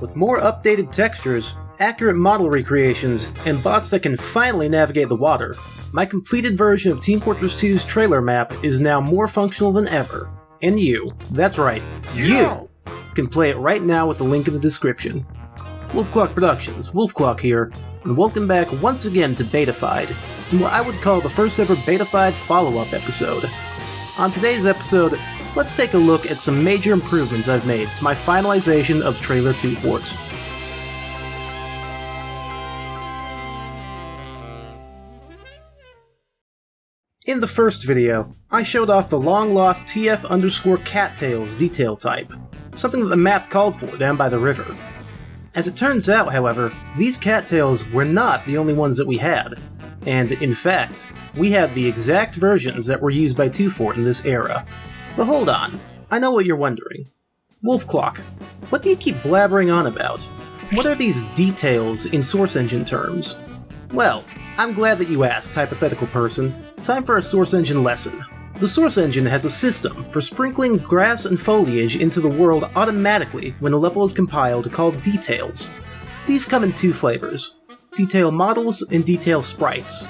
With more updated textures, accurate model recreations, and bots that can finally navigate the water, my completed version of Team Fortress 2's trailer map is now more functional than ever. And you, that's right, you, can play it right now with the link in the description. Wolfclock Productions, Wolfclock here, and welcome back once again to Betafied, in what I would call the first ever Betafied follow-up episode. On today's episode, let's take a look at some major improvements I've made to my finalization of Trailer 2 Fort. In the first video, I showed off the long-lost TF_cattails detail type, something that the map called for down by the river. As it turns out, however, these cattails were not the only ones that we had, and in fact, we had the exact versions that were used by 2 Fort in this era. But hold on, I know what you're wondering. Wolfclock, what do you keep blabbering on about? What are these details in source engine terms? Well, I'm glad that you asked, hypothetical person. Time for a source engine lesson. The source engine has a system for sprinkling grass and foliage into the world automatically when a level is compiled called details. These come in 2 flavors, detail models and detail sprites.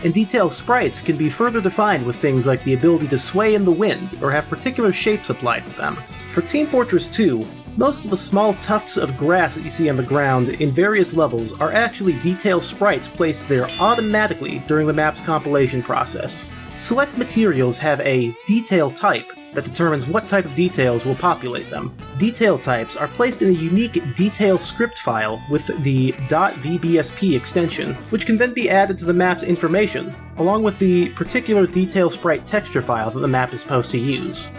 And detail sprites can be further defined with things like the ability to sway in the wind or have particular shapes applied to them. For Team Fortress 2, most of the small tufts of grass that you see on the ground in various levels are actually detail sprites placed there automatically during the map's compilation process. Select materials have a detail type that determines what type of details will populate them. Detail types are placed in a unique detail script file with the .vbsp extension, which can then be added to the map's information, along with the particular detail sprite texture file that the map is supposed to use.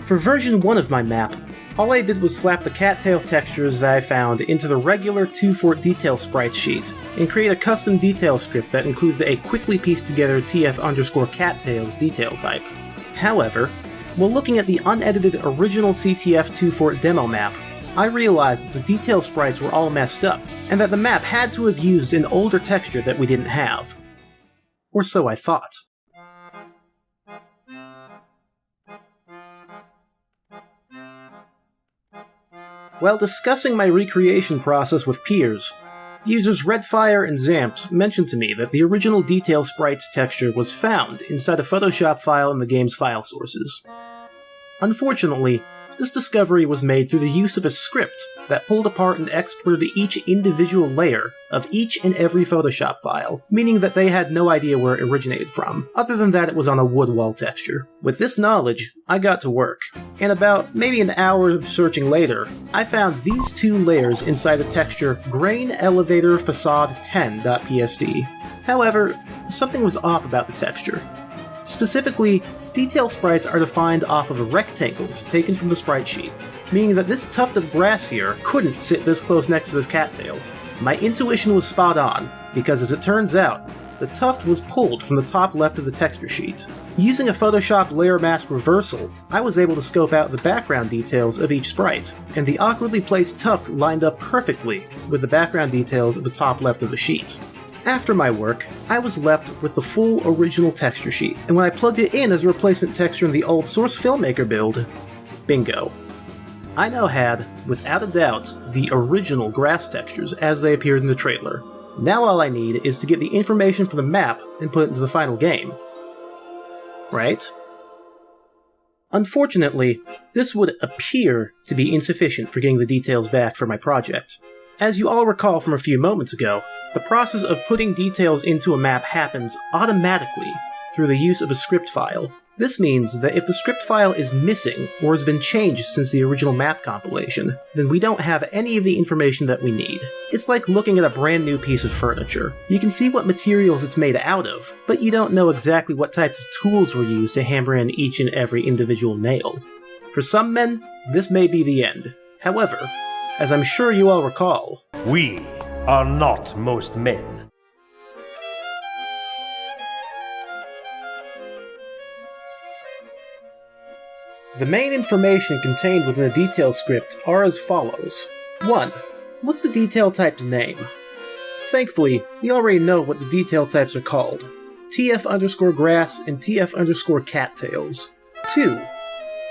For version 1 of my map, all I did was slap the cattail textures that I found into the regular 2 Fort detail sprites sheet, and create a custom detail script that included a quickly pieced together TF_cattails detail type. However, while looking at the unedited original CTF 2 Fort demo map, I realized that the detail sprites were all messed up, and that the map had to have used an older texture that we didn't have. Or so I thought. While discussing my recreation process with peers, users RedFire and XAMPS mentioned to me that the original detail sprites texture was found inside a Photoshop file in the game's file sources. Unfortunately, this discovery was made through the use of a script that pulled apart and exported each individual layer of each and every Photoshop file, meaning that they had no idea where it originated from, other than that it was on a wood wall texture. With this knowledge, I got to work, and about maybe an hour of searching later, I found these 2 layers inside the texture Grain Elevator Facade 10.psd. However, something was off about the texture. Specifically, detail sprites are defined off of rectangles taken from the sprite sheet, meaning that this tuft of grass here couldn't sit this close next to this cattail. My intuition was spot on, because as it turns out, the tuft was pulled from the top left of the texture sheet. Using a Photoshop layer mask reversal, I was able to scope out the background details of each sprite, and the awkwardly placed tuft lined up perfectly with the background details at the top left of the sheet. After my work, I was left with the full original texture sheet, and when I plugged it in as a replacement texture in the old Source Filmmaker build, bingo. I now had, without a doubt, the original grass textures as they appeared in the trailer. Now all I need is to get the information from the map and put it into the final game. Right? Unfortunately, this would appear to be insufficient for getting the details back for my project. As you all recall from a few moments ago, the process of putting details into a map happens automatically through the use of a script file. This means that if the script file is missing or has been changed since the original map compilation, then we don't have any of the information that we need. It's like looking at a brand new piece of furniture. You can see what materials it's made out of, but you don't know exactly what types of tools were used to hammer in each and every individual nail. For some men, this may be the end. However, as I'm sure you all recall, we are not most men. The main information contained within the detail script are as follows. 1. What's the detail type's name? Thankfully, we already know what the detail types are called. TF_grass and TF_cattails. 2.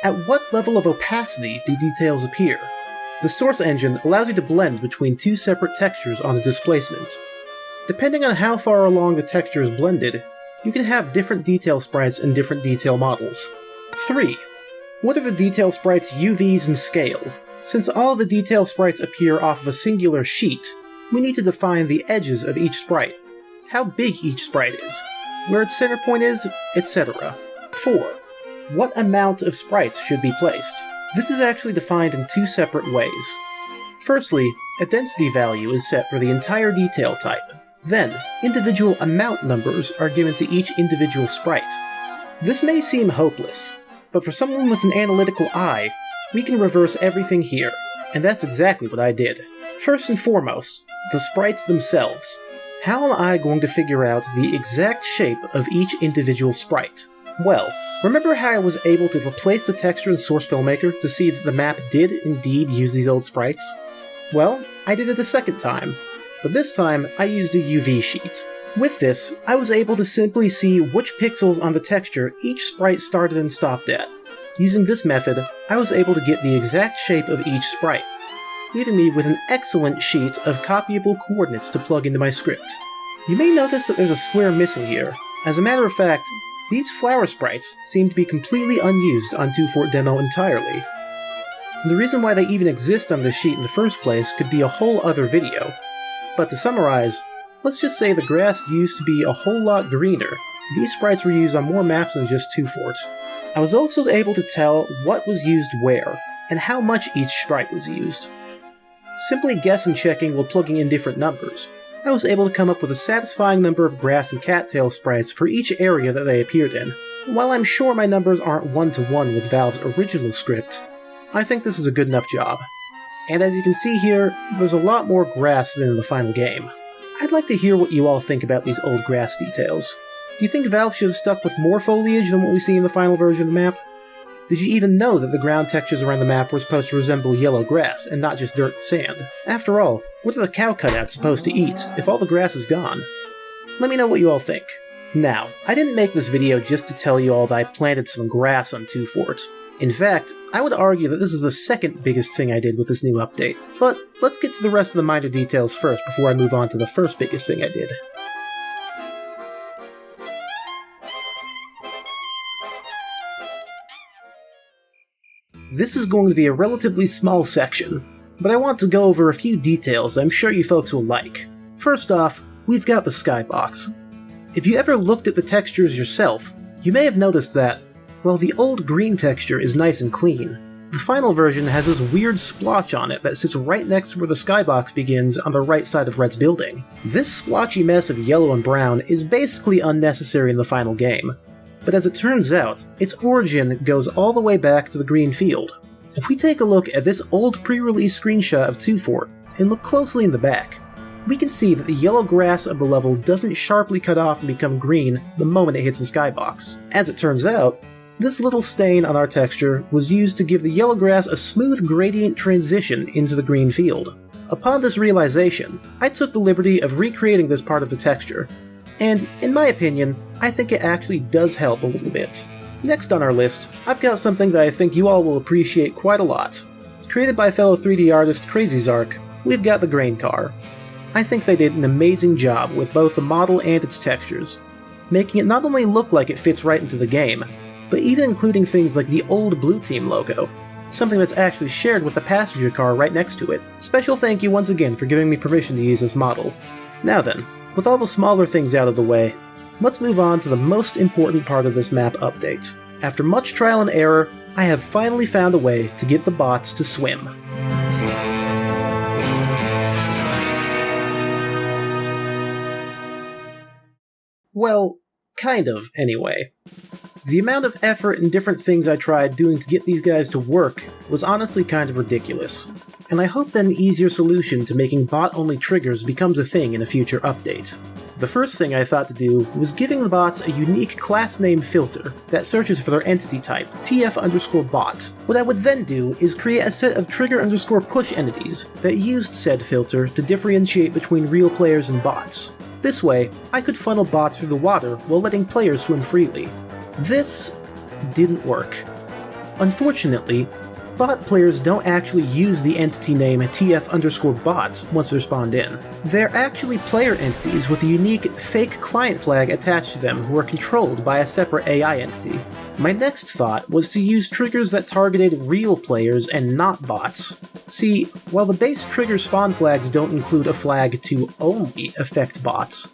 At what level of opacity do details appear? The source engine allows you to blend between two separate textures on a displacement. Depending on how far along the texture is blended, you can have different detail sprites and different detail models. 3. What are the detail sprites' UVs and scale? Since all of the detail sprites appear off of a singular sheet, we need to define the edges of each sprite, how big each sprite is, where its center point is, etc. 4. What amount of sprites should be placed? This is actually defined in two separate ways. Firstly, a density value is set for the entire detail type. Then, individual amount numbers are given to each individual sprite. This may seem hopeless, but for someone with an analytical eye, we can reverse everything here, and that's exactly what I did. First and foremost, the sprites themselves. How am I going to figure out the exact shape of each individual sprite? Well, remember how I was able to replace the texture in Source Filmmaker to see that the map did indeed use these old sprites? Well, I did it a second time, but this time I used a UV sheet. With this, I was able to simply see which pixels on the texture each sprite started and stopped at. Using this method, I was able to get the exact shape of each sprite, leaving me with an excellent sheet of copyable coordinates to plug into my script. You may notice that there's a square missing here. As a matter of fact, these flower sprites seem to be completely unused on 2Fort Demo entirely. And the reason why they even exist on this sheet in the first place could be a whole other video. But to summarize, let's just say the grass used to be a whole lot greener. These sprites were used on more maps than just 2Fort. I was also able to tell what was used where, and how much each sprite was used. Simply guessing checking while plugging in different numbers, I was able to come up with a satisfying number of grass and cattail sprites for each area that they appeared in. While I'm sure my numbers aren't one-to-one with Valve's original script, I think this is a good enough job. And as you can see here, there's a lot more grass than in the final game. I'd like to hear what you all think about these old grass details. Do you think Valve should have stuck with more foliage than what we see in the final version of the map? Did you even know that the ground textures around the map were supposed to resemble yellow grass, and not just dirt and sand? After all, what are the cow cutouts supposed to eat, if all the grass is gone? Let me know what you all think. Now, I didn't make this video just to tell you all that I planted some grass on 2Fort. In fact, I would argue that this is the second biggest thing I did with this new update. But let's get to the rest of the minor details first before I move on to the first biggest thing I did. This is going to be a relatively small section, but I want to go over a few details I'm sure you folks will like. First off, we've got the skybox. If you ever looked at the textures yourself, you may have noticed that, while the old green texture is nice and clean, the final version has this weird splotch on it that sits right next to where the skybox begins on the right side of Red's building. This splotchy mess of yellow and brown is basically unnecessary in the final game, but as it turns out, its origin goes all the way back to the green field. If we take a look at this old pre-release screenshot of 2Fort and look closely in the back, we can see that the yellow grass of the level doesn't sharply cut off and become green the moment it hits the skybox. As it turns out, this little stain on our texture was used to give the yellow grass a smooth gradient transition into the green field. Upon this realization, I took the liberty of recreating this part of the texture, and in my opinion, I think it actually does help a little bit. Next on our list, I've got something that I think you all will appreciate quite a lot. Created by fellow 3D artist KrazyZark, we've got the grain car. I think they did an amazing job with both the model and its textures, making it not only look like it fits right into the game, but even including things like the old Blue Team logo, something that's actually shared with the passenger car right next to it. Special thank you once again for giving me permission to use this model. Now then, with all the smaller things out of the way, let's move on to the most important part of this map update. After much trial and error, I have finally found a way to get the bots to swim. Well, kind of, anyway. The amount of effort and different things I tried doing to get these guys to work was honestly kind of ridiculous, and I hope that an easier solution to making bot-only triggers becomes a thing in a future update. The first thing I thought to do was giving the bots a unique class name filter that searches for their entity type, TF_bot. What I would then do is create a set of trigger_push entities that used said filter to differentiate between real players and bots. This way, I could funnel bots through the water while letting players swim freely. This didn't work. Unfortunately, bot players don't actually use the entity name TF_bots once they're spawned in. They're actually player entities with a unique fake client flag attached to them who are controlled by a separate AI entity. My next thought was to use triggers that targeted real players and not bots. See, while the base trigger spawn flags don't include a flag to only affect bots,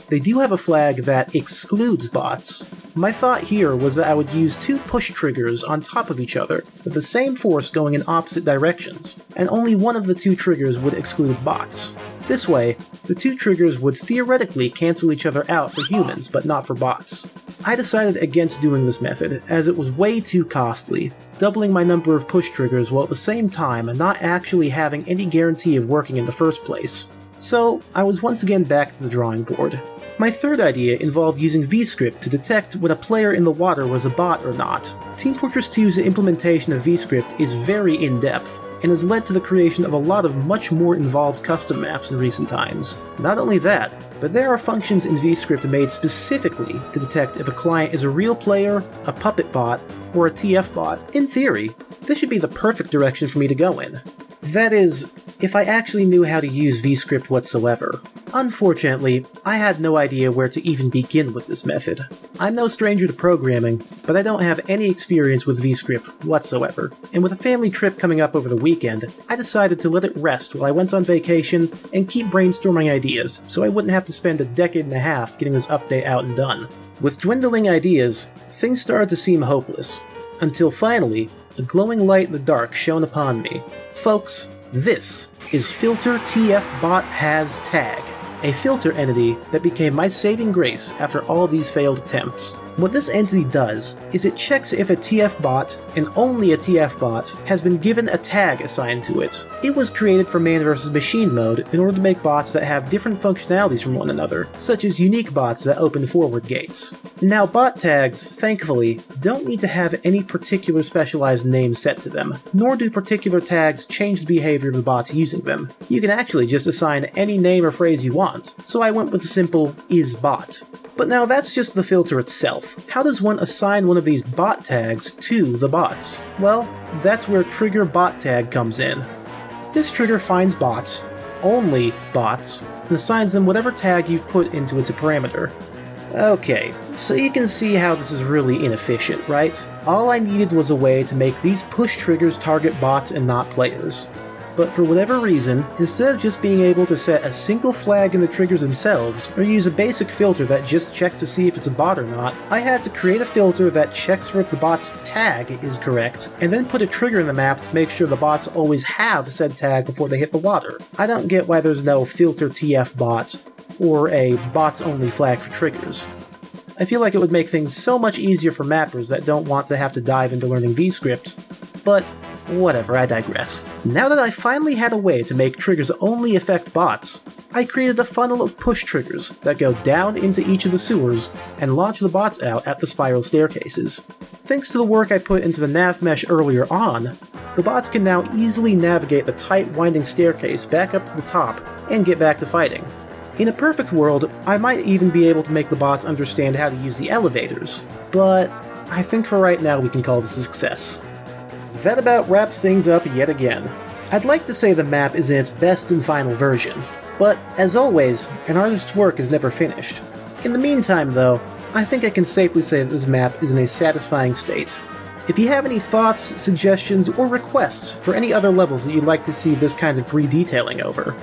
they do have a flag that excludes bots. My thought here was that I would use 2 push triggers on top of each other, with the same force going in opposite directions, and only one of the 2 triggers would exclude bots. This way, the 2 triggers would theoretically cancel each other out for humans, but not for bots. I decided against doing this method, as it was way too costly, doubling my number of push triggers while at the same time not actually having any guarantee of working in the first place. So, I was once again back to the drawing board. My third idea involved using VScript to detect when a player in the water was a bot or not. Team Fortress 2's implementation of VScript is very in-depth, and has led to the creation of a lot of much more involved custom maps in recent times. Not only that, but there are functions in VScript made specifically to detect if a client is a real player, a puppet bot, or a TF bot. In theory, this should be the perfect direction for me to go in. That is, if I actually knew how to use VScript whatsoever. Unfortunately, I had no idea where to even begin with this method. I'm no stranger to programming, but I don't have any experience with VScript whatsoever, and with a family trip coming up over the weekend, I decided to let it rest while I went on vacation and keep brainstorming ideas, so I wouldn't have to spend a decade and a half getting this update out and done. With dwindling ideas, things started to seem hopeless, until finally, a glowing light in the dark shone upon me. Folks, this is Filter TF Bot Has Tag, a filter entity that became my saving grace after all these failed attempts. What this entity does is it checks if a TF bot, and only a TF bot, has been given a tag assigned to it. It was created for man vs. machine mode in order to make bots that have different functionalities from one another, such as unique bots that open forward gates. Now bot tags, thankfully, don't need to have any particular specialized name set to them, nor do particular tags change the behavior of the bots using them. You can actually just assign any name or phrase you want, so I went with a simple isBot. But now that's just the filter itself. How does one assign one of these bot tags to the bots? Well, that's where trigger bot tag comes in. This trigger finds bots, only bots, and assigns them whatever tag you've put into its parameter. Okay, so you can see how this is really inefficient, right? All I needed was a way to make these push triggers target bots and not players. But for whatever reason, instead of just being able to set a single flag in the triggers themselves, or use a basic filter that just checks to see if it's a bot or not, I had to create a filter that checks for if the bot's tag is correct, and then put a trigger in the map to make sure the bots always have said tag before they hit the water. I don't get why there's no filter TF bot, or a bots only flag for triggers. I feel like it would make things so much easier for mappers that don't want to have to dive into learning VScript, but whatever, I digress. Now that I finally had a way to make triggers only affect bots, I created a funnel of push triggers that go down into each of the sewers and launch the bots out at the spiral staircases. Thanks to the work I put into the nav mesh earlier on, the bots can now easily navigate the tight winding staircase back up to the top and get back to fighting. In a perfect world, I might even be able to make the bots understand how to use the elevators, but I think for right now we can call this a success. That about wraps things up yet again. I'd like to say the map is in its best and final version, but as always, an artist's work is never finished. In the meantime though, I think I can safely say that this map is in a satisfying state. If you have any thoughts, suggestions, or requests for any other levels that you'd like to see this kind of redetailing over,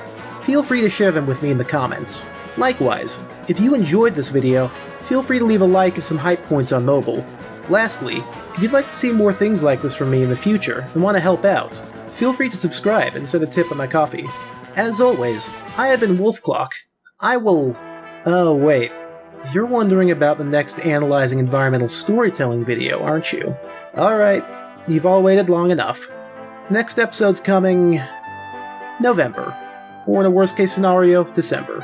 feel free to share them with me in the comments. Likewise, if you enjoyed this video, feel free to leave a like and some hype points on mobile. Lastly, if you'd like to see more things like this from me in the future and want to help out, feel free to subscribe and send a tip on my coffee. As always, I have been Wolfclock. Oh wait, you're wondering about the next Analyzing Environmental Storytelling video, aren't you? Alright, you've all waited long enough. Next episode's coming November, or in a worst case scenario, December.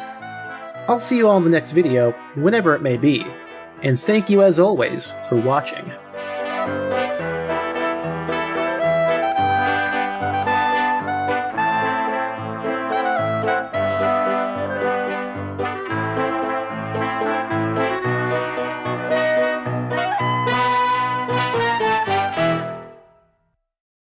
I'll see you all in the next video, whenever it may be, and thank you as always for watching.